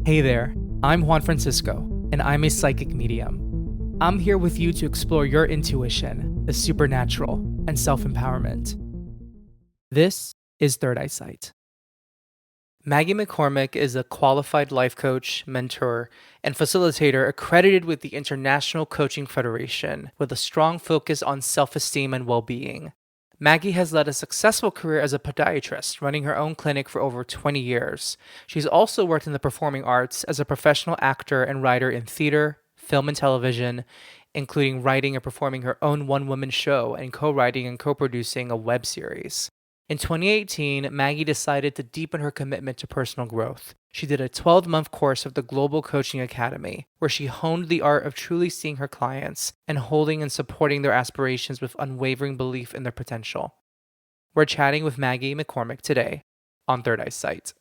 Hey there, I'm Juan Francisco, and I'm a psychic medium. I'm here with you to explore your intuition, the supernatural, and self empowerment. This is Third Eyesight. Maggie McCormack is a qualified life coach, mentor, and facilitator accredited with the International Coaching Federation with a strong focus on self esteem and well being. Maggie has led a successful career as a podiatrist, running her own clinic for over 20 years. She's also worked in the performing arts as a professional actor and writer in theater, film, and television, including writing and performing her own one woman show and co writing and co producing a web series. In 2018, Maggie decided to deepen her commitment to personal growth. She did a 12-month course of the Global Coaching Academy, where she honed the art of truly seeing her clients and holding and supporting their aspirations with unwavering belief in their potential. We're chatting with Maggie McCormack today on Third Eyesight.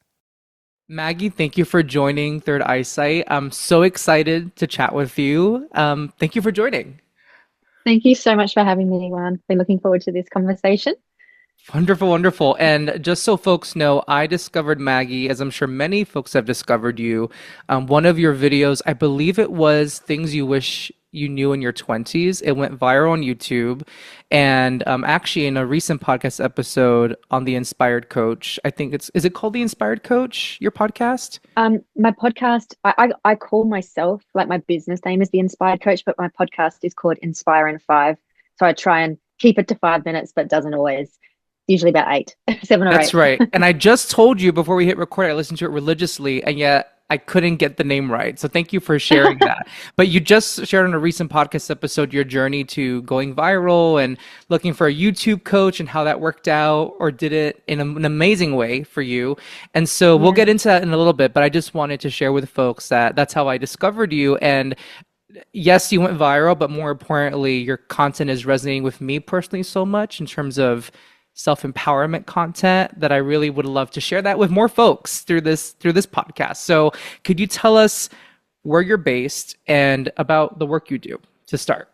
Maggie, thank you for joining Third Eyesight. I'm so excited to chat with you. Thank you for joining. Thank you so much for having me, Juan. Been looking forward to this conversation. Wonderful, wonderful. And just so folks know, I discovered Maggie, as I'm sure many folks have discovered you. One of your videos, I believe it was Things You Wish You Knew in Your 20s. It went viral on YouTube. And actually, in a recent podcast episode on The Inspired Coach, I think is it called The Inspired Coach, your podcast? My podcast, I call myself, like my business name is The Inspired Coach, but my podcast is called Inspire in Five. So I try and keep it to 5 minutes, but doesn't always. Usually about eight, 7 or 8. That's right. And I just told you before we hit record, I listened to it religiously, and yet I couldn't get the name right. So thank you for sharing that. But you just shared on a recent podcast episode your journey to going viral and looking for a YouTube coach and how that worked out or did it in an amazing way for you. And so we'll Yeah. get into that in a little bit, but I just wanted to share with folks that that's how I discovered you. And yes, you went viral, but more importantly, your content is resonating with me personally so much in terms of self-empowerment content that I really would love to share that with more folks through this podcast. So could you tell us where you're based and about the work you do to start?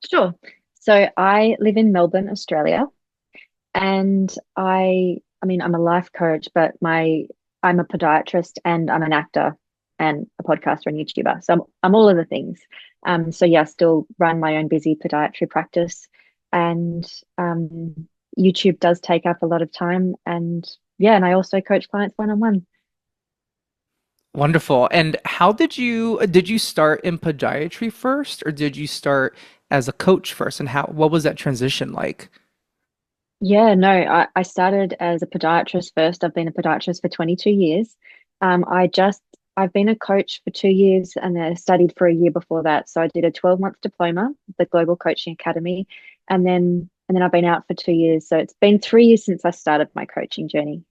Sure. So I live in Melbourne, Australia, and I mean, I'm a life coach, but I'm a podiatrist and I'm an actor and a podcaster and YouTuber. So I'm all of the things. So yeah, I still run my own busy podiatry practice, and YouTube does take up a lot of time. And yeah, and I also coach clients one-on-one. Wonderful. And how did you start in podiatry first or did you start as a coach first and how what was that transition like? Yeah, no, I started as a podiatrist first. I've been a podiatrist for 22 years. I've been a coach for 2 years and then I studied for a year before that. So I did a 12-month diploma, the Global Coaching Academy, and then I've been out for 2 years. So it's been 3 years since I started my coaching journey.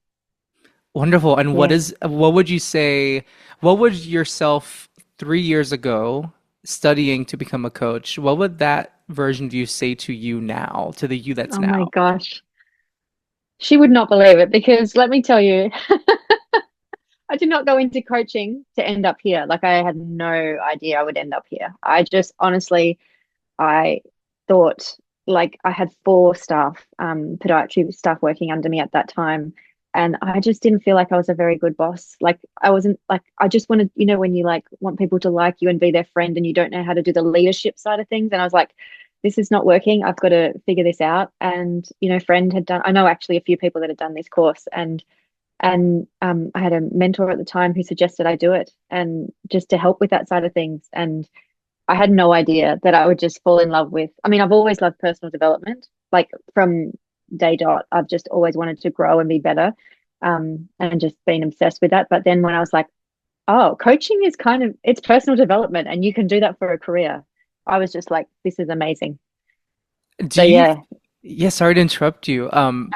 Wonderful. And Yeah. what would you say, what would yourself 3 years ago studying to become a coach, what would that version of you say to you now, to the you that's Oh my now? gosh. She would not believe it because let me tell you, I did not go into coaching to end up here. Like I had no idea I would end up here. I just honestly, I thought like I had four staff, podiatry staff working under me at that time. And I just didn't feel like I was a very good boss. Like I wasn't like I just wanted, when you like want people to like you and be their friend and you don't know how to do the leadership side of things. And I was like, this is not working. I've got to figure this out. And friend had done I know actually a few people that had done this course and I had a mentor at the time who suggested I do it and just to help with that side of things. And I had no idea that I would just fall in love with. I mean, I've always loved personal development. Like from day dot, I've just always wanted to grow and be better, and just been obsessed with that. But then when I was like, oh, coaching is it's personal development, and you can do that for a career. I was just like, this is amazing. Do So you, yeah. yeah, sorry to interrupt you. Oh,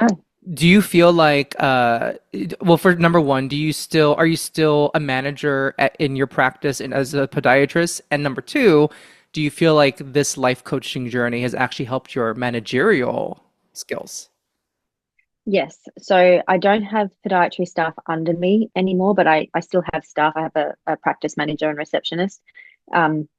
Do you feel like, well, for number one, are you still a manager in your practice and as a podiatrist? And number two, do you feel like this life coaching journey has actually helped your managerial skills? yes. So I don't have podiatry staff under me anymore, but I still have staff. I have a practice manager and receptionist.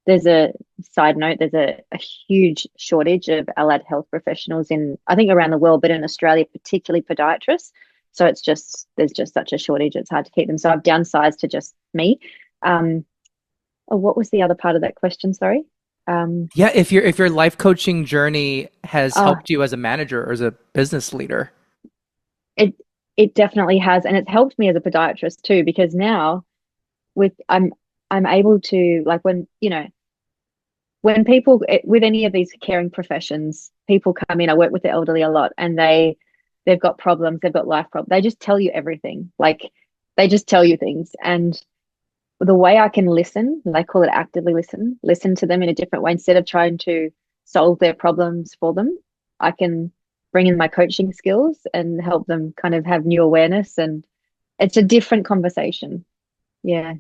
There's a side note, there's a huge shortage of allied health professionals in, I think, around the world, but in Australia, particularly podiatrists. So there's just such a shortage. It's hard to keep them. So I've downsized to just me. Um, oh, what was the other part of that question? Sorry. Um, Yeah, if your life coaching journey has oh, helped you as a manager or as a business leader. it it definitely has, and it's helped me as a podiatrist too, because now with I'm able to, like, when when people with any of these caring professions, people come in. I work with the elderly a lot, and they've got problems, they've got life problems. They just tell you everything. Like, they just tell you things, and the way I can listen, they call it actively listen to them in a different way instead of trying to solve their problems for them. I can bring in my coaching skills and help them kind of have new awareness, and it's a different conversation. Yeah.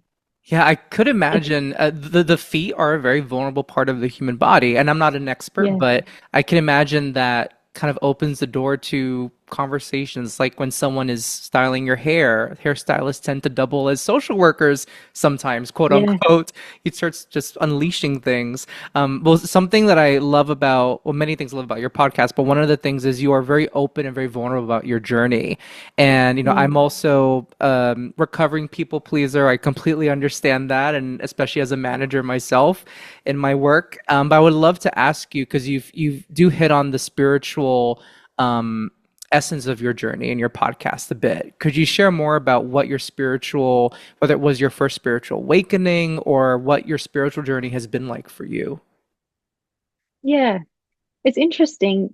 Yeah, I could It's imagine the feet are a very vulnerable part of the human body, and I'm not an expert, yeah. but I can imagine that kind of opens the door to conversations like when someone is styling your hair. Hairstylists tend to double as social workers sometimes, quote Yeah. unquote. It starts just unleashing things. Well, something that I love about, well, many things I love about your podcast, but one of the things is you are very open and very vulnerable about your journey. And, Mm. I'm also recovering people pleaser. I completely understand that. And especially as a manager myself in my work. But I would love to ask you, because you do hit on the spiritual um, essence of your journey in your podcast a bit. Could you share more about what your spiritual, whether it was your first spiritual awakening or what your spiritual journey has been like for you? Yeah. It's interesting.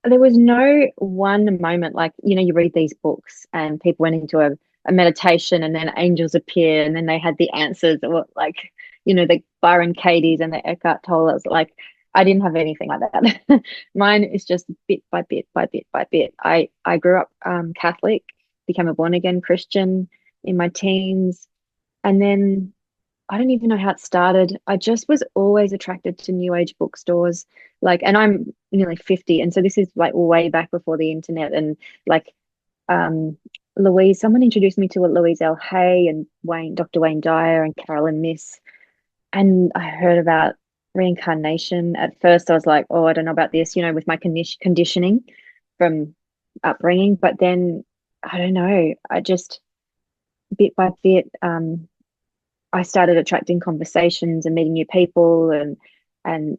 There was no one moment, like, you read these books and people went into a meditation and then angels appear and then they had the answers, or like, the Byron Katie's and the Eckhart Tolle's. Like, I didn't have anything like that. Mine is just bit by bit by bit by bit. I grew up Catholic, became a born again Christian in my teens, and then I don't even know how it started. I just was always attracted to new age bookstores. Like, and I'm nearly 50. And so this is like way back before the internet. And like, um, someone introduced me to Louise L. Hay and Dr. Wayne Dyer and Carolyn Miss. And I heard about reincarnation. At first, I was like, oh, I don't know about this, with my conditioning from upbringing. But then I don't know. I just bit by bit, I started attracting conversations and meeting new people and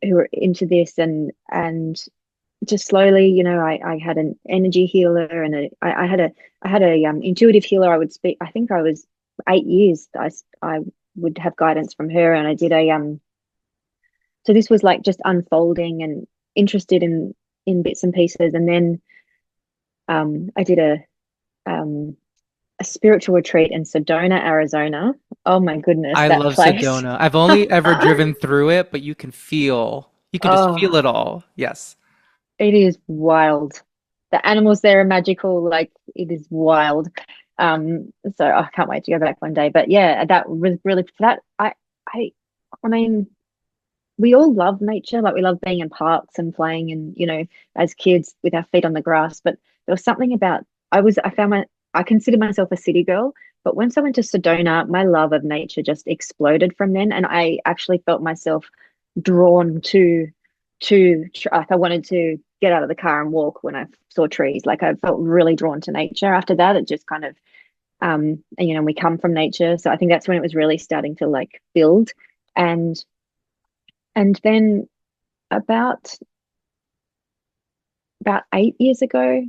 who were into this, and just slowly, I had an energy healer and I had a intuitive healer. I would speak. I think I was 8 years. I would have guidance from her, and I did a So this was like just unfolding and interested in bits and pieces, and then I did um a spiritual retreat in Sedona, Arizona. Oh my goodness, I that love place. Sedona. I've only ever driven through it, but you can just feel Oh, it all. Yes. it is wild. The animals there are magical. Like, it is wild. So I can't wait to go back one day. But yeah, that was really that I I mean, we all love nature. Like, we love being in parks and playing and, as kids with our feet on the grass. But there was something about I consider myself a city girl, but once I went to Sedona, my love of nature just exploded from then. And I actually felt myself drawn like, I wanted to get out of the car and walk when I saw trees. Like, I felt really drawn to nature after that. It just kind of and, we come from nature. So I think that's when it was really starting to like build. And and then about 8 years ago,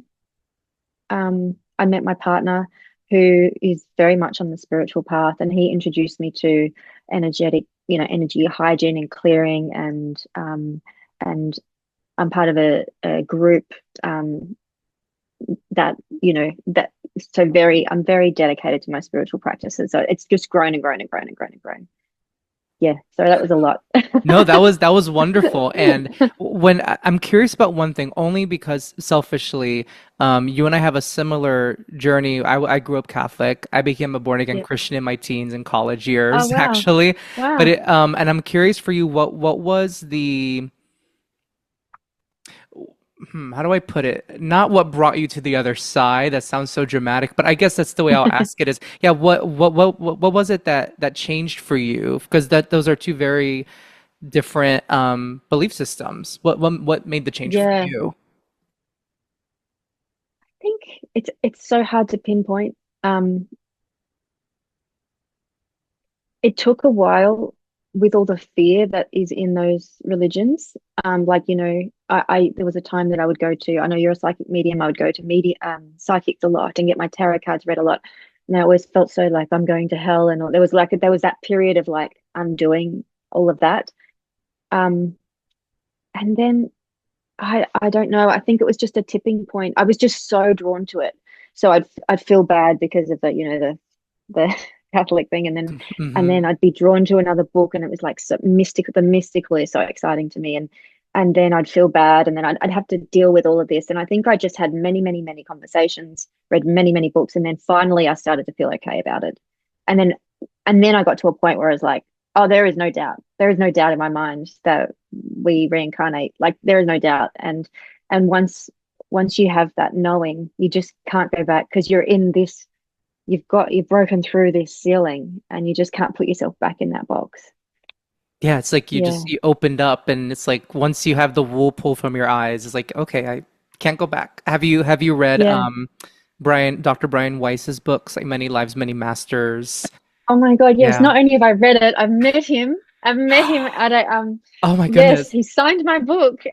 I met my partner, who is very much on the spiritual path, and he introduced me to energy hygiene and clearing, and I'm part of a group that that so very I'm very dedicated to my spiritual practices. So it's just grown and grown and grown and grown and grown. Yeah, so that was a lot. No, that was wonderful. And I'm curious about one thing, only because selfishly, you and I have a similar journey. I grew up Catholic. I became a born again Yeah. Christian in my teens and college Oh years, wow. actually. But Wow. and I'm curious for you, what was the how do I put it? Not what brought you to the other side. That sounds so dramatic, but I guess that's the way I'll ask it is, yeah, what was it that changed for you? Because those are two very different belief systems. What made the change for Yeah. you? I think it's so hard to pinpoint. Um, it took a while with all the fear that is in those religions. Like, I there was a time that I would go to, I know you're a psychic medium, I would go to psychics a lot and get my tarot cards read a lot. And I always felt so like I'm going to hell, and all, there was that period of like undoing all of that. Um, and then I don't know. I think it was just a tipping point. I was just so drawn to it. So I'd feel bad because of the Catholic thing, and Hmm. then I'd be drawn to another book, and it was like so mystical. The mystical is so exciting to me, and then I'd feel bad, and then I'd have to deal with all of this. And I think I just had many, many, many conversations, read many, many books, and then finally I started to feel okay about it. And then and then I got to a point where I was like, oh, there is no doubt. There is no doubt in my mind that we reincarnate. Like there is no doubt. And once you have that knowing, you just can't go back because you're in this, you've broken through this ceiling and you just can't put yourself back in that box. Yeah, it's like Yeah. you opened up, and it's like once you have the wool pulled from your eyes, it's like, okay, I can't go back. Have you read Yeah. Dr. Brian Weiss's books, like Many Lives, Many Masters? Oh my God, yes. Yeah. Not only have I read it, I've met him. I've met him at a Oh my yes, goodness. he signed my book.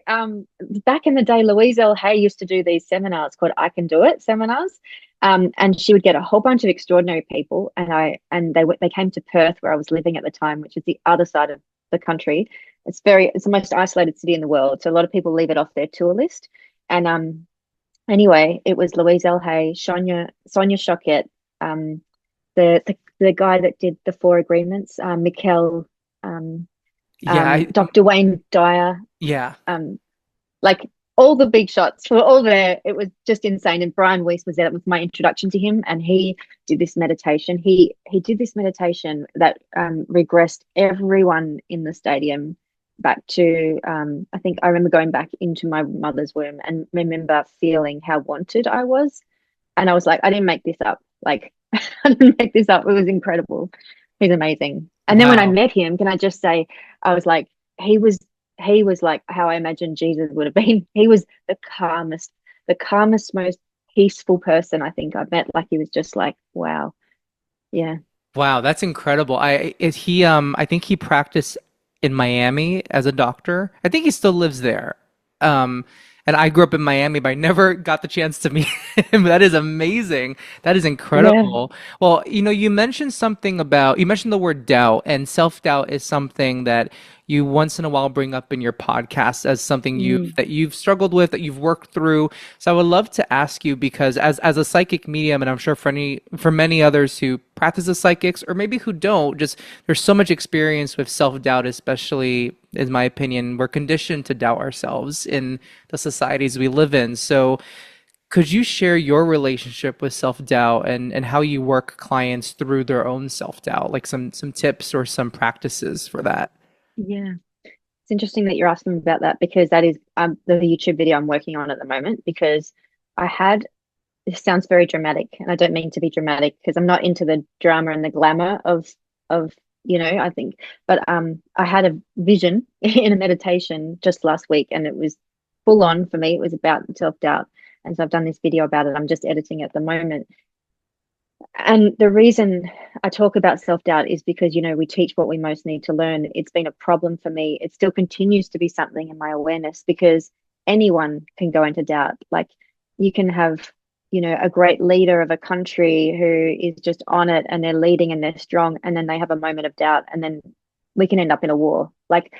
Back in the day, Louise L. Hay used to do these seminars called I Can Do It seminars. And she would get a whole bunch of extraordinary people, and they came to Perth where I was living at the time, which is the other side of the country. It's the most isolated city in the world, so a lot of people leave it off their tour list. And anyway, it was Louise L. Hay, Sonia Choquette, um, the guy that did the Four Agreements, Mikkel, um, Yeah, Dr. Wayne Dyer, yeah. um, like all the big shots were all there. It was just insane. And Brian Weiss was there. That was my introduction to him, and he did this meditation. He did this meditation that regressed everyone in the stadium back to I think I remember going back into my mother's womb and remember feeling how wanted I was. And I was like, I didn't make this up. Like, I didn't make this up. It was incredible. He's amazing. And then when I Wow. met him, can I just say, I was like, he was he was like how I imagined Jesus would have been. He was the calmest, most peaceful person I think I've met. Like he was just like, wow. Yeah. Wow, that's incredible. I think he practiced in Miami as a doctor. I think he still lives there. Um, and I grew up in Miami, but I never got the chance to meet him. That is amazing. That is Yeah. incredible. Well, you mentioned the word doubt, and self-doubt is something that you once in a while bring up in your podcast as something Mm. you've struggled with, that you've worked through. So I would love to ask you, because as a psychic medium, and I'm sure for many others who practice as psychics or maybe who don't, just there's so much experience with self-doubt, especially in my opinion. We're conditioned to doubt ourselves in the societies we live in. So could you share your relationship with self-doubt, and how you work clients through their own self-doubt, like some tips or some practices for that? Yeah. It's interesting that you're asking about that because that is the YouTube video I'm working on at the moment because I had this sounds very dramatic, and I don't mean to be dramatic because I'm not into the drama and the glamour of I think, but I had a vision in a meditation just last week, and it was full on for me. It was about self-doubt, and so I've done this video about it. I'm just editing at the moment, and the reason I talk about self-doubt is because, we teach what we most need to learn. It's been a problem for me. It still continues to be something in my awareness because anyone can go into doubt. Like you can have, a great leader of a country who is just on it and they're leading and they're strong, and then they have a moment of doubt, and then we can end up in a war. Like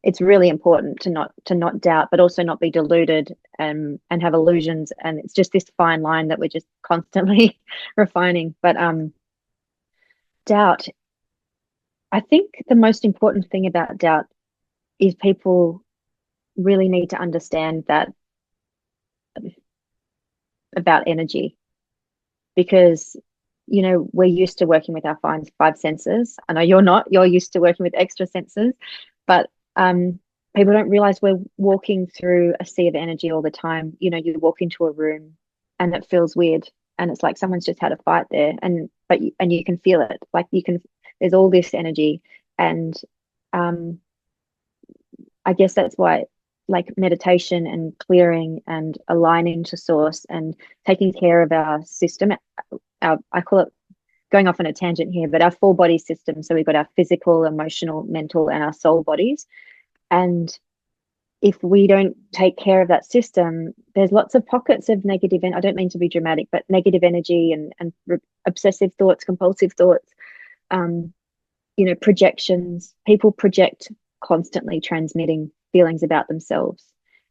it's really important to not doubt, but also not be deluded and have illusions. And it's just this fine line that we're just constantly refining. But doubt, I think the most important thing about doubt is people really need to understand that about energy because we're used to working with our five senses. I know you're not. You're used to working with extra senses, but people don't realize we're walking through a sea of energy all the time. You walk into a room and it feels weird, and it's like someone's just had a fight there, and you can feel it. Like you can. There's all this energy, and um, I guess that's why. like meditation and clearing and aligning to source and taking care of our system. I call it, going off on a tangent here, but our full body system. So we've got our physical, emotional, mental, and our soul bodies. And if we don't take care of that system, there's lots of pockets of negative, and I don't mean to be dramatic, but negative energy and obsessive thoughts, compulsive thoughts, um, projections. People project constantly, transmitting feelings about themselves,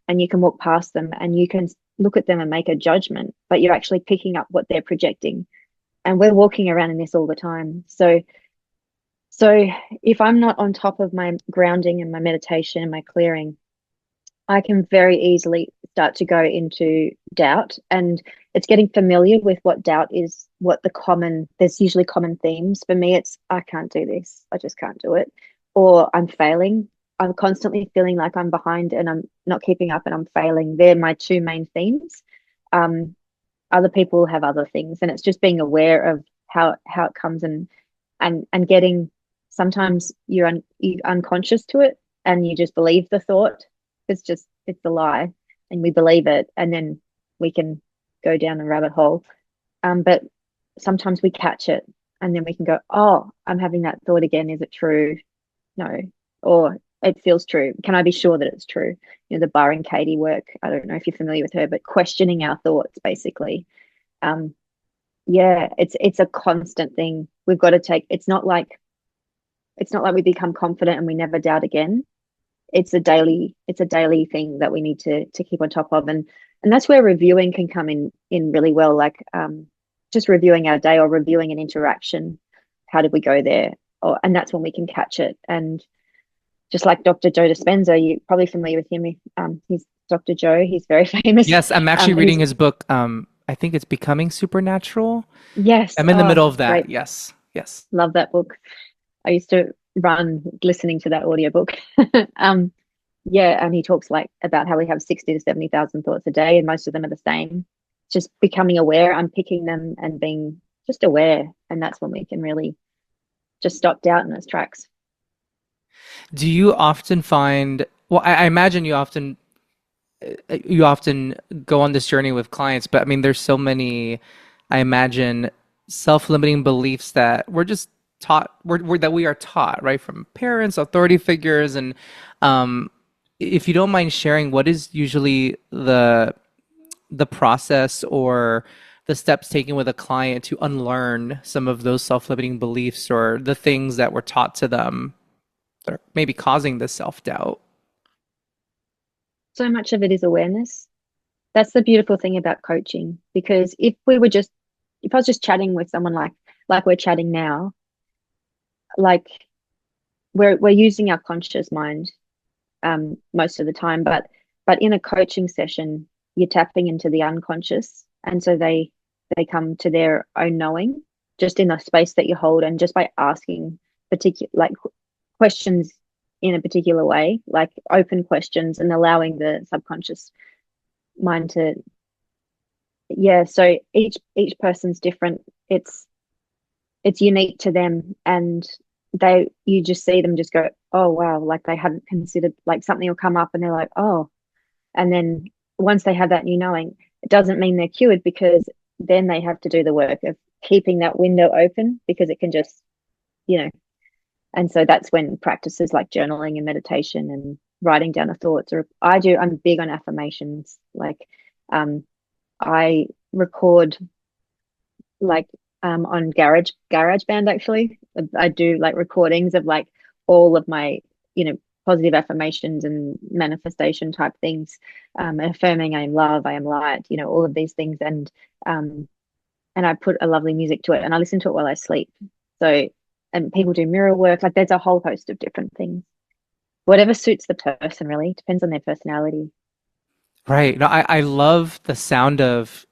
and you can walk past them and you can look at them and make a judgment, but you're actually picking up what they're projecting. And we're walking around in this all the time. So if I'm not on top of my grounding and my meditation and my clearing, I can very easily start to go into doubt. And it's getting familiar with what doubt is, there's usually common themes. For me, it's, I can't do this. I just can't do it. Or I'm failing. I'm constantly feeling like I'm behind and I'm not keeping up and I'm failing. They're my two main themes. Other people have other things, and it's just being aware of how it comes, and getting, sometimes you're unconscious to it and you just believe the thought. It's a lie, and we believe it, and then we can go down a rabbit hole. But sometimes we catch it and then we can go, oh, I'm having that thought again. Is it true? No. Or it feels true. Can I be sure that it's true? The Byron Katie work. I don't know if you're familiar with her, but questioning our thoughts, basically. Um, yeah, it's a constant thing. We've got to take, it's not like we become confident and we never doubt again. It's a daily thing that we need to keep on top of. And that's where reviewing can come in really well, like just reviewing our day or reviewing an interaction. How did we go there? And that's when we can catch it. And just like Dr. Joe Dispenza, you're probably familiar with him. He's Dr. Joe. He's very famous. Yes, I'm actually reading his book. I think it's Becoming Supernatural. Yes. I'm in the Oh, middle of that. great. Yes, yes. Love that book. I used to run listening to that audiobook. um, yeah, and he talks like about how we have 60 to 70,000 thoughts a day, and most of them are the same. Just becoming aware, unpicking them, and being just aware, and that's when we can really just stop doubt in its tracks. Do you often find, well, I imagine you often go on this journey with clients, but I mean, there's so many, I imagine, self-limiting beliefs that we're just taught, that we are taught, right, from parents, authority figures, and um, if you don't mind sharing, what is usually the process or the steps taken with a client to unlearn some of those self-limiting beliefs or the things that were taught to them that are maybe causing this self-doubt? So much of it is awareness. That's the beautiful thing about coaching, because if I was just chatting with someone like we're chatting now, like we're using our conscious mind most of the time, but in a coaching session, you're tapping into the unconscious, and so they come to their own knowing just in the space that you hold, and just by asking particular like questions in a particular way, like open questions, and allowing the subconscious mind to, yeah. So each person's different. It's unique to them, and you just see them just go, oh wow, like they hadn't considered, like something will come up and they're like, oh. And then once they have that new knowing, it doesn't mean they're cured, because then they have to do the work of keeping that window open, because it can just, you know and so that's when practices like journaling and meditation and writing down the thoughts, or I'm big on affirmations. Like um I record, like on GarageBand, actually. I do like recordings of like all of my, positive affirmations and manifestation type things, affirming I am love, I am light, all of these things. Um and I put a lovely music to it, and I listen to it while I sleep. So, and people do mirror work, like there's a whole host of different things. Whatever suits the person, really depends on their personality. Right. No, I love the sound of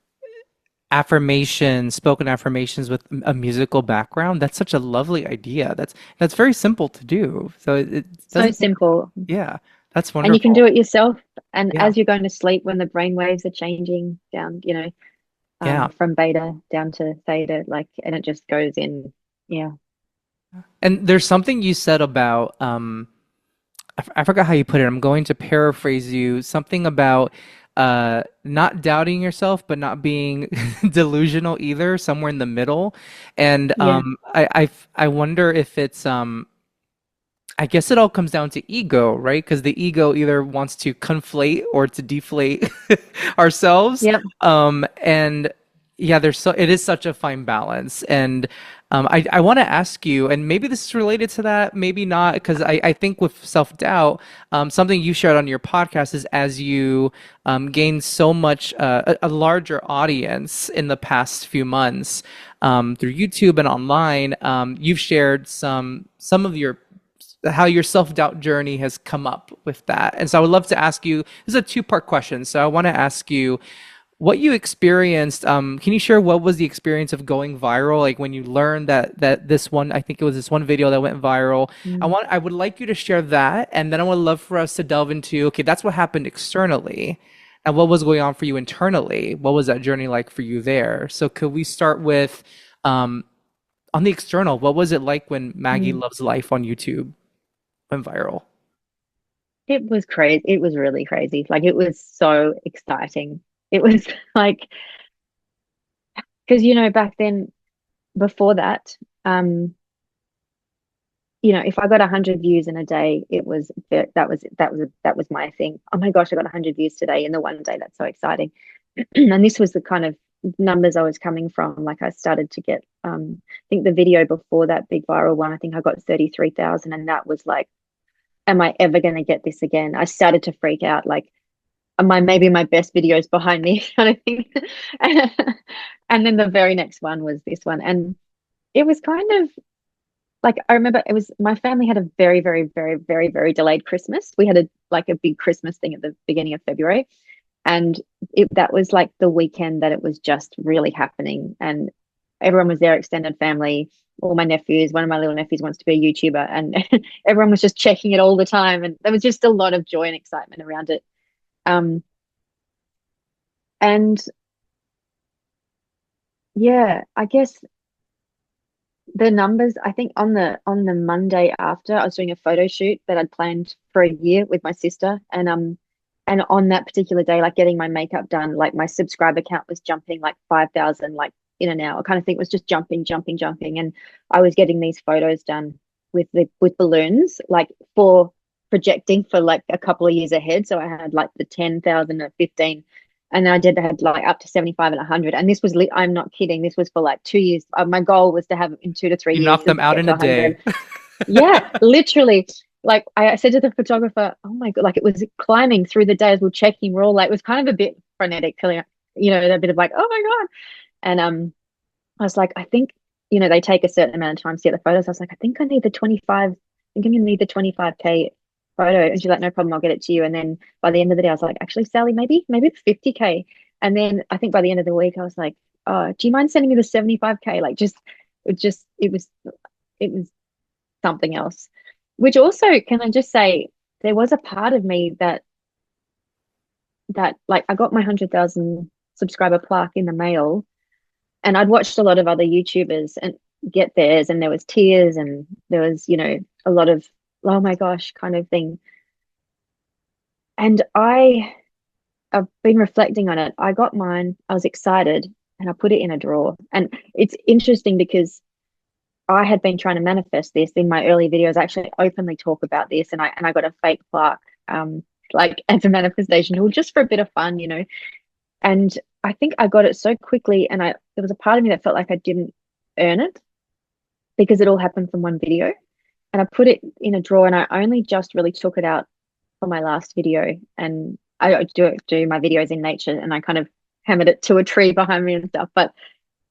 affirmations, spoken affirmations with a musical background. That's such a lovely idea. That's very simple to do. So it So doesn't take, simple. yeah, that's And you can do wonderful. it yourself. And Yeah. as you're going to sleep, when the brain waves are changing down, Yeah. from beta down to theta, like, and it just goes in. Yeah. And there's something you said about I forgot how you put it. I'm going to paraphrase you. Something about not doubting yourself, but not being delusional either, somewhere in the middle. And Yeah. I wonder if it's I guess it all comes down to ego, right? Because the ego either wants to conflate or to deflate ourselves. Yep. And yeah, it is such a fine balance. And I want to ask you, and maybe this is related to that, maybe not, because I think with self-doubt, something you shared on your podcast is as you gain so much, a larger audience in the past few months through YouTube and online, you've shared some of your how your self-doubt journey has come up with that. And so I would love to ask you, this is a two-part question. So I want to ask you what you experienced. Can you share what was the experience of going viral? Like when you learned that this one, I think it was this one video that went viral. Mm. I would like you to share that. And then I would love for us to delve into, okay, that's what happened externally. And what was going on for you internally? What was that journey like for you there? So could we start with on the external, what was it like when Maggie Mm. Loves Life on YouTube went viral? It was crazy. It was really crazy. Like it was so exciting. It was like, because back then, before that, um, if I got 100 views in a day, that was my thing. Oh my gosh, I got 100 views today in the one day. That's so exciting. And this was the kind of numbers I was coming from. Like I started to get, I think the video before that big viral one, I think I got 33,000, and that was like, am I ever going to get this again? I started to freak out. Like, maybe my best videos behind me kind of thing. And then the very next one was this one, and it was kind of like, I remember it was, my family had a very, very, very, very, very delayed Christmas. We had a big Christmas thing at the beginning of February, and that was like the weekend that it was just really happening, and everyone was there, extended family, all my nephews. One of my little nephews wants to be a YouTuber, and everyone was just checking it all the time, and there was just a lot of joy and excitement around it. Um, and yeah, I guess the numbers, I think on the Monday after, I was doing a photo shoot that I'd planned for a year with my sister, and on that particular day, like getting my makeup done, like my subscriber count was jumping like 5,000, like in an hour kind of thing. It was just jumping, jumping, jumping. And I was getting these photos done with balloons, like for projecting for like a couple of years ahead. So I had like the 10,000 or 15, and then I had like up to 75 and 100. And this was, I'm not kidding, this was for like 2 years. My goal was to have in 2 to 3 You years knocked to them out get in to a day. 100. Yeah, literally. Like I said to the photographer, oh my God, like it was climbing through the day as we're checking. We're all like, it was kind of a bit frenetic, feeling, a bit of like, oh my God. And I was like, I think, they take a certain amount of time to get the photos. I was like, I think I need the 25, I think I'm gonna need the 25K photo. And she's like, no problem, I'll get it to you. And then by the end of the day, I was like, actually, Sally, maybe it's 50K. And then I think by the end of the week, I was like, oh, do you mind sending me the 75K? Like it was something else. Which also, can I just say, there was a part of me that like I got my 100,000 subscriber plaque in the mail, and I'd watched a lot of other YouTubers and get theirs, and there was tears, and there was, a lot of, oh my gosh kind of thing. And I've been reflecting on it. I got mine, I was excited, and I put it in a drawer. And it's interesting because I had been trying to manifest this in my early videos. I actually openly talk about this, and I got a fake plaque, like as a manifestation tool, just for a bit of fun, And I think I got it so quickly, and there was a part of me that felt like I didn't earn it because it all happened from one video. And I put it in a drawer, and I only just really took it out for my last video. And I do my videos in nature, and I kind of hammered it to a tree behind me and stuff. But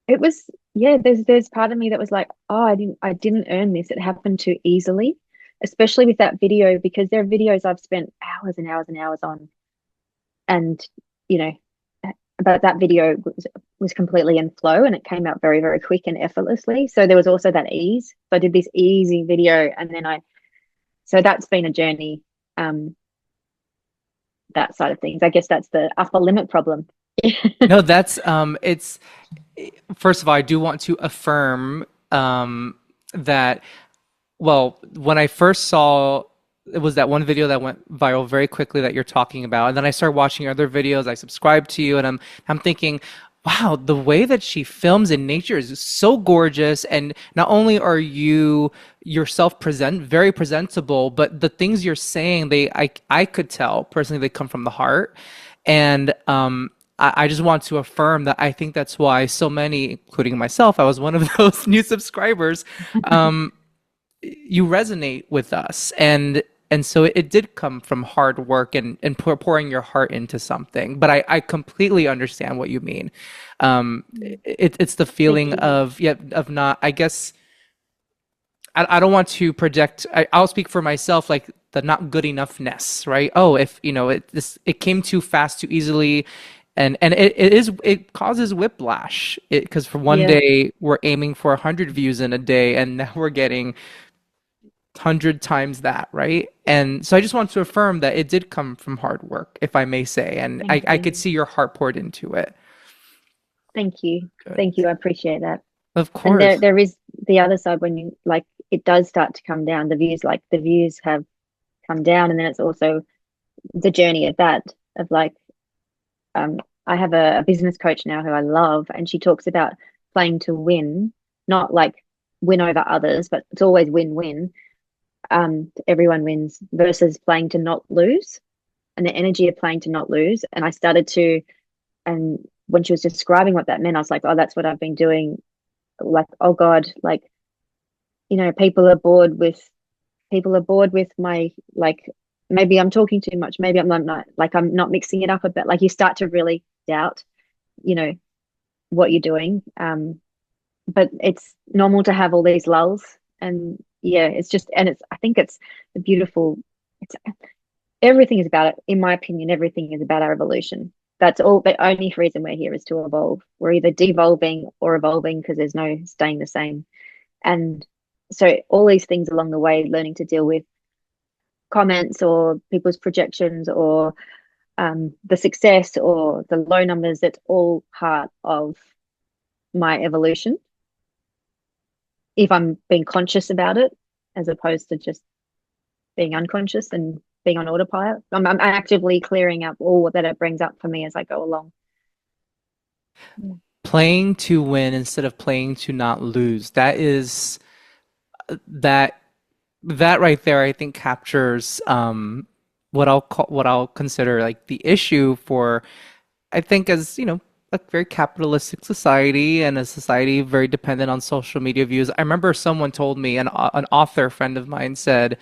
it was, yeah, there's part of me that was like, oh, I didn't earn this. It happened too easily, especially with that video, because there are videos I've spent hours and hours and hours on. And, you know, but that video was completely in flow, and it came out very, very quick and effortlessly. So there was also that ease. So I did this easy video, and then so that's been a journey, that side of things. I guess that's the upper limit problem. No, that's it's first of all, I do want to affirm that well, when I first saw it was that one video that went viral very quickly that you're talking about. And then I started watching your other videos. I subscribed to you, and I'm thinking, wow, the way that she films in nature is so gorgeous. And not only are you yourself very presentable, but the things you're saying, I could tell personally they come from the heart. And I just want to affirm that I think that's why so many, including myself, I was one of those new subscribers. You resonate with us, and so it did come from hard work and pouring your heart into something. But I completely understand what you mean. It's the Thank feeling you. of, yeah, of not, I guess, I don't want to project. I'll speak for myself, like the not good enoughness, right? Oh, if you know it came too fast, too easily, and it causes whiplash. Because for one Yeah, day we're aiming for 100 views in a day, and now we're getting 100 times that, right? And so I just want to affirm that it did come from hard work, if I may say, and thank I could you. see your heart poured into it. Thank you. Good. Thank you. I appreciate that. Of And course. there is the other side when you like it does start to come down. The views have come down, and then it's also the journey of that of like um I have a business coach now who I love, and she talks about playing to win, not like win over others, but it's always win-win. Everyone wins versus playing to not lose, and the energy of playing to not lose. And I started to, and when she was describing what that meant, I was like, oh, that's what I've been doing. Like, oh God, like, people are bored with my like maybe I'm talking too much, maybe I'm not like I'm not mixing it up a bit. Like you start to really doubt, you know, what you're doing. But it's normal to have all these lulls, and yeah, it's just and it's I think it's a beautiful it's everything is about it, in my opinion, everything is about our evolution. That's all. The only reason we're here is to evolve. We're either devolving or evolving because there's no staying the same. And so all these things along the way, learning to deal with comments or people's projections or the success or the low numbers, that's all part of my evolution. If I'm being conscious about it, as opposed to just being unconscious and being on autopilot, I'm actively clearing up all that it brings up for me as I go along. Yeah. Playing to win instead of playing to not lose. That that right there, I think captures what I'll consider like the issue for, I think, as you know, a very capitalistic society and a society very dependent on social media views. I remember someone told me, an author friend of mine said,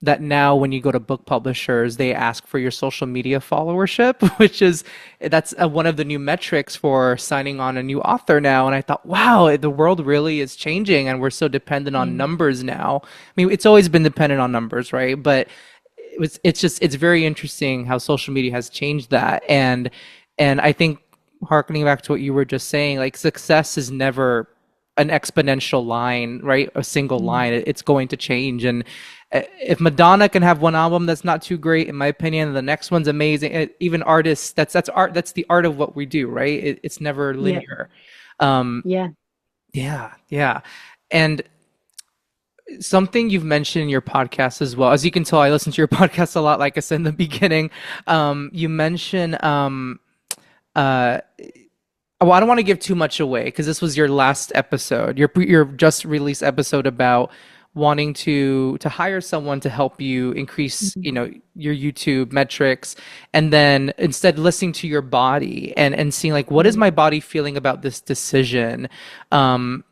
that now when you go to book publishers, they ask for your social media followership, which is that's one of the new metrics for signing on a new author now. And I thought, wow, the world really is changing, and we're so dependent on Mm. numbers now. I mean, it's always been dependent on numbers, right? But it's very interesting how social media has changed that, and I think harkening back to what you were just saying, like success is never an exponential line, right? A single Mm. line. It's going to change. And if Madonna can have one album that's not too great, in my opinion, and the next one's amazing. Even artists, that's art. That's the art of what we do, right? It's never Yeah, linear. Um, yeah. yeah, yeah. And something you've mentioned in your podcast as well, as you can tell, I listen to your podcast a lot. Like I said in the beginning, you mentioned uh, well, I don't want to give too much away because this was your last episode, your just released episode about wanting to hire someone to help you increase, Mm. you know, your YouTube metrics, and then instead listening to your body and seeing like what is Mm. my body feeling about this decision. Um,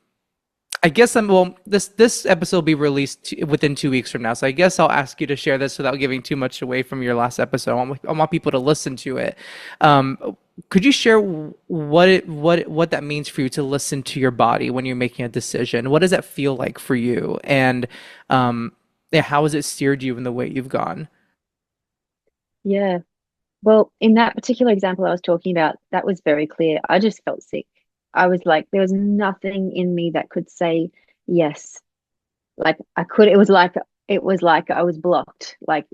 I guess well. This episode will be released within 2 weeks from now, so I guess I'll ask you to share this without giving too much away from your last episode. I want people to listen to it. Could you share what that means for you to listen to your body when you're making a decision? What does that feel like for you, and yeah, how has it steered you in the way you've gone? Yeah. Well, in that particular example I was talking about, that was very clear. I just felt sick. I was like, there was nothing in me that could say yes. Like I could, it was like I was blocked. Like,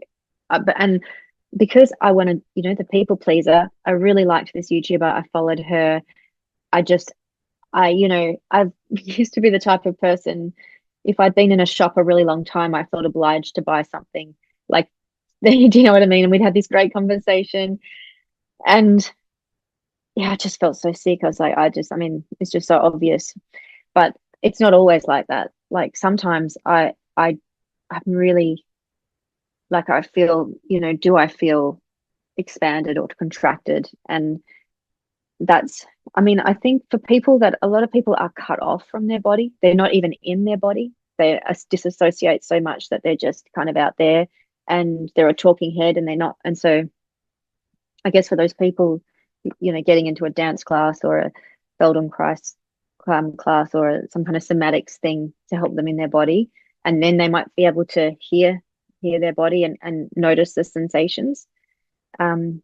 but and because I wanted, the people pleaser, I really liked this YouTuber. I followed her. I just, I've used to be the type of person, if I'd been in a shop a really long time, I felt obliged to buy something. Like, do you know what I mean? And we'd had this great conversation. And yeah, I just felt so sick. I was like, I mean, it's just so obvious. But it's not always like that. Like sometimes I'm really like I feel, do I feel expanded or contracted? And that's, I mean, I think for people that a lot of people are cut off from their body, they're not even in their body. They disassociate so much that they're just kind of out there and they're a talking head and they're not. And so I guess for those people, getting into a dance class or a Feldenkrais class or some kind of somatics thing to help them in their body, and then they might be able to hear their body and notice the sensations. Um,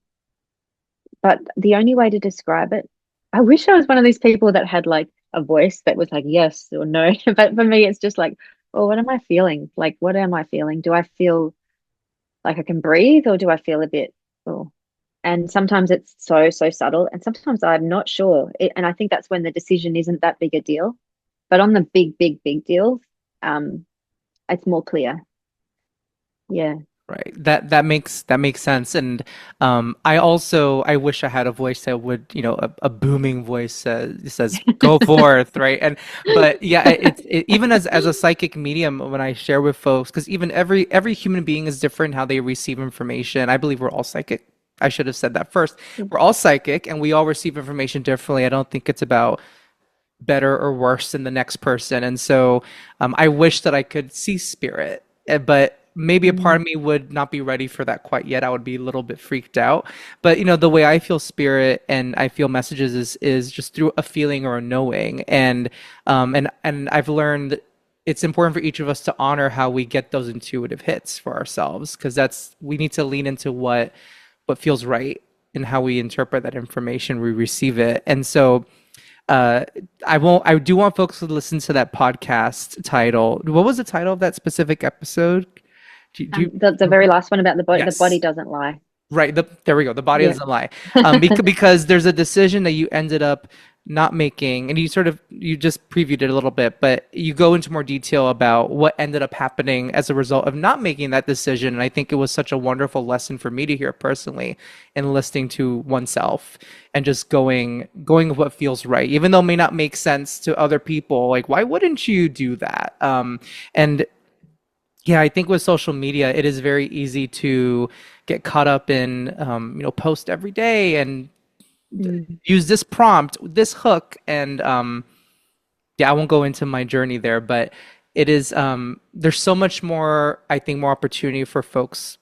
but the only way to describe it, I wish I was one of these people that had like a voice that was like yes or no. But for me, it's just like, oh, what am I feeling? Like, what am I feeling? Do I feel like I can breathe or do I feel a bit, oh, and sometimes it's so, so subtle. And sometimes I'm not sure. And I think that's when the decision isn't that big a deal. But on the big, big, big deals, um, it's more clear. Yeah. Right. That makes sense. And I wish I had a voice that would, a booming voice says go forth, right? And but yeah, even as a psychic medium, when I share with folks, because even every human being is different how they receive information. I believe we're all psychic. I should have said that first. We're all psychic and we all receive information differently. I don't think it's about better or worse than the next person. And so I wish that I could see spirit, but maybe a part Mm, of me would not be ready for that quite yet. I would be a little bit freaked out. But the way I feel spirit and I feel messages is just through a feeling or a knowing. And I've learned it's important for each of us to honor how we get those intuitive hits for ourselves because that's we need to lean into what feels right and how we interpret that information, we receive it. And so uh I do want folks to listen to that podcast title. What was the title of that specific episode? Do you the very last one about the body Yes. doesn't lie. Right. There we go. The body Yeah. doesn't lie. Because there's a decision that you ended up not making, and you just previewed it a little bit, but you go into more detail about what ended up happening as a result of not making that decision. And I think it was such a wonderful lesson for me to hear personally in listening to oneself and just going with what feels right, even though it may not make sense to other people. Like, why wouldn't you do that? And yeah, I think with social media, it is very easy to get caught up in, post every day and Mm, use this prompt, this hook, and yeah, I won't go into my journey there, but it is there's so much more, I think, more opportunity for folks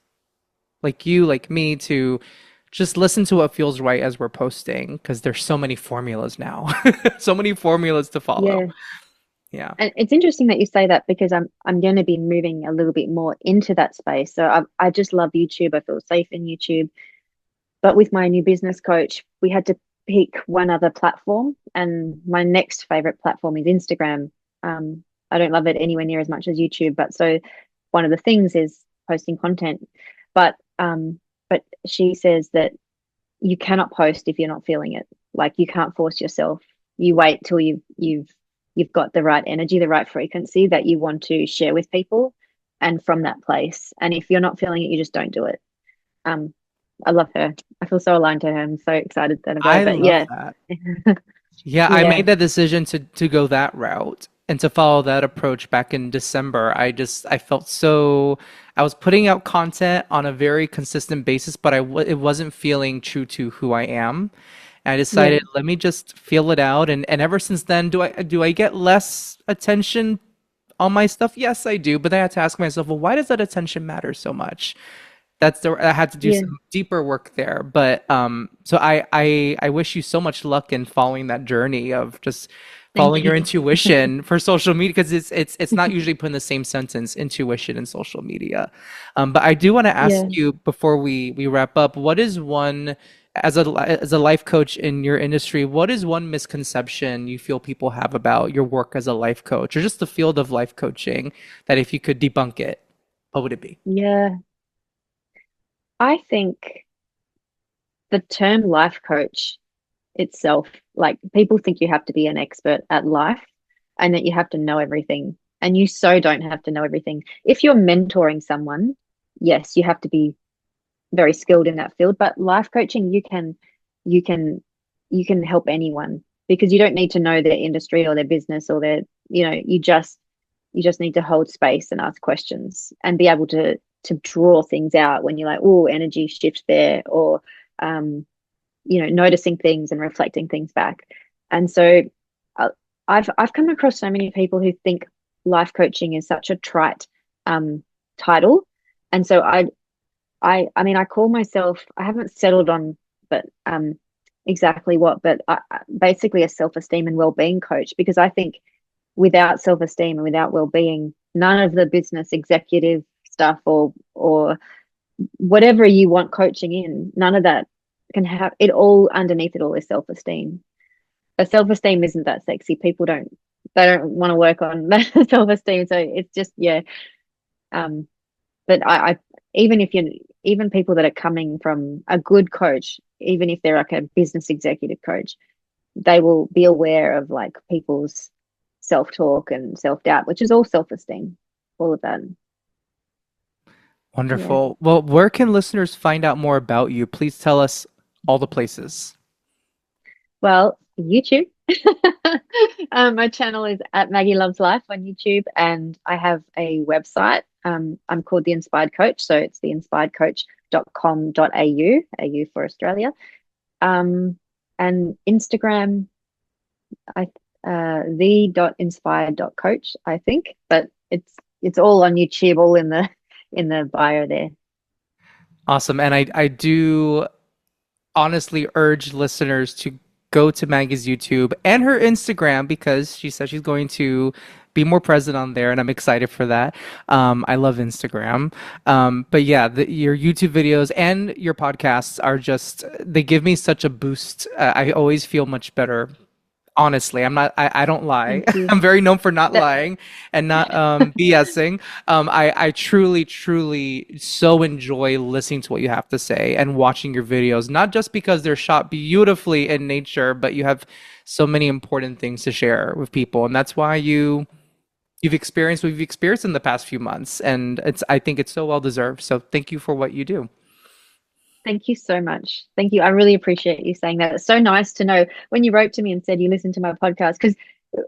like you, like me, to just listen to what feels right as we're posting, because there's so many formulas now, so many formulas to follow. yeah. Yeah. And it's interesting that you say that because I'm going to be moving a little bit more into that space. So I just love YouTube. I feel safe in YouTube. But with my new business coach, we had to pick one other platform, and my next favorite platform is Instagram. I don't love it anywhere near as much as YouTube, but so one of the things is posting content. But she says that you cannot post if you're not feeling it. Like you can't force yourself. You wait till you've got the right energy, the right frequency that you want to share with people, and from that place. And if you're not feeling it, you just don't do it. Um, I love her. I feel so aligned to her. I'm so excited to go. I But love yeah, that. Yeah, I yeah, made that decision to go that route and to follow that approach back in December. I felt so I was putting out content on a very consistent basis, but it wasn't feeling true to who I am. And I yeah, decided, let me just feel it out. And ever since then, do I get less attention on my stuff? Yes, I do. But then I had to ask myself, well, why does that attention matter so much? I had to do yeah. some deeper work there. But so I wish you so much luck in following that journey of just Thank following your you. intuition for social media, because it's not usually put in the same sentence, intuition and social media. But I do want to ask Yeah. you before we wrap up, what is one as a life coach in your industry, what is one misconception you feel people have about your work as a life coach or just the field of life coaching that if you could debunk it, what would it be? Yeah. I think the term life coach itself, like people think you have to be an expert at life and that you have to know everything. And you so don't have to know everything. If you're mentoring someone, yes, you have to be very skilled in that field, but life coaching, you can you can help anyone because you don't need to know their industry or their business or their, you just need to hold space and ask questions and be able to draw things out when you're like, oh, energy shift there, or noticing things and reflecting things back. And so I've come across so many people who think life coaching is such a trite title. And so I mean, I call myself, I haven't settled on, but exactly what, but basically a self-esteem and well-being coach, because I think without self-esteem and without well-being, none of the business executive stuff or whatever you want coaching in, none of that can have it. All underneath it all is self-esteem. But self-esteem isn't that sexy. People they don't want to work on self-esteem. So it's just, yeah. But I even people that are coming from a good coach, even if they're like a business executive coach, they will be aware of like people's self-talk and self-doubt, which is all self-esteem, all of that. Yeah. Wonderful. Well, where can listeners find out more about you? Please tell us all the places. Well, YouTube. My channel is at Maggie Loves Life on YouTube, and I have a website. I'm called The Inspired Coach, so it's theinspiredcoach.com.au, AU for Australia. And Instagram, the.inspired.coach, I think, but it's all on YouTube, all in the bio there. Awesome. And I do honestly urge listeners to go to Maggie's YouTube and her Instagram, because she says she's going to be more present on there, and I'm excited for that. I love Instagram. But yeah, your YouTube videos and your podcasts are just, they give me such a boost. I always feel much better. Honestly, I don't lie. Thank you. I'm very known for not lying and not BSing. I truly, truly so enjoy listening to what you have to say and watching your videos, not just because they're shot beautifully in nature, but you have so many important things to share with people. And that's why you've experienced what you've experienced in the past few months. And I think it's so well deserved. So thank you for what you do. Thank you so much. Thank you. I really appreciate you saying that. It's so nice to know when you wrote to me and said you listened to my podcast, because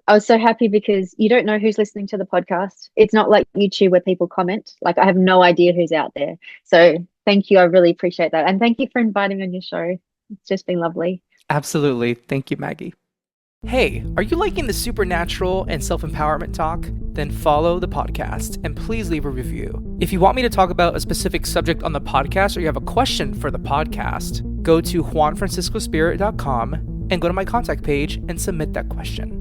I was so happy, because you don't know who's listening to the podcast. It's not like YouTube where people comment. Like, I have no idea who's out there. So thank you. I really appreciate that. And thank you for inviting me on your show. It's just been lovely. Absolutely. Thank you, Maggie. Hey, are you liking the supernatural and self-empowerment talk? Then follow the podcast and please leave a review. If you want me to talk about a specific subject on the podcast, or you have a question for the podcast, go to juanfranciscospirit.com and go to my contact page and submit that question.